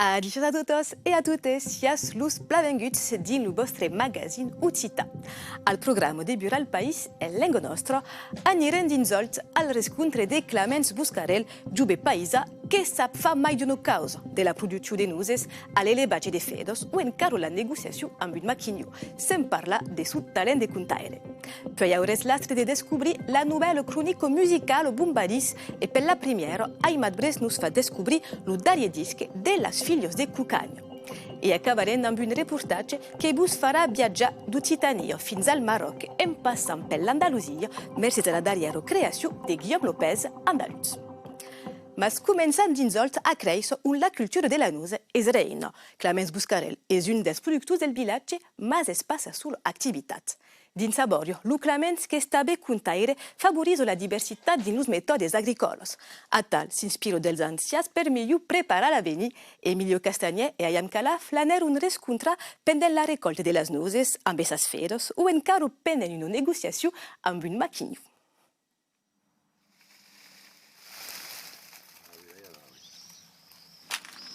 Adiós a todos e a totes, sias los plavenguts din lo vostre magazine Ucita. Al programa de Bural País, el lengo nostro, anirem dinsolt al rescontre de Clemens Buscarel, giube paisa, che sap fa mai d'una causa de la produzione de nuses all'elevaggio de fedos o encara la negociazione amb un maquigno, sem parlar de su talent de contaire. Poi aures l'astre de descobrir la nouvelle chronique musicale Bombadis e per la première, Aymat Bres nos fa descobrir lo darrier disc de las filhos de Cucagno. E acabarem amb un reportatge que vos farà viatjar d'Occitania fins al Marroc en passant per l'Andalusia gràcies a la darrera creació de Guillaume López andaluz. Mas començant dinsolt a créixer on la cultura de la nusa és reina. Clemens Buscarel és un dels productors del vilatge, mas es passa sul activitat. Din Saborio, lo Clemens che sta bé contaire favorise la diversitat din los metodes agricoles. A tal s'inspiro dels ancians per millor preparar l'avenir. Emilio Castagner e Ayam Calaf l'aner un rescontra pendent la recolta de las nuses amb esas feres o encara pendent una negociació amb un maquigno.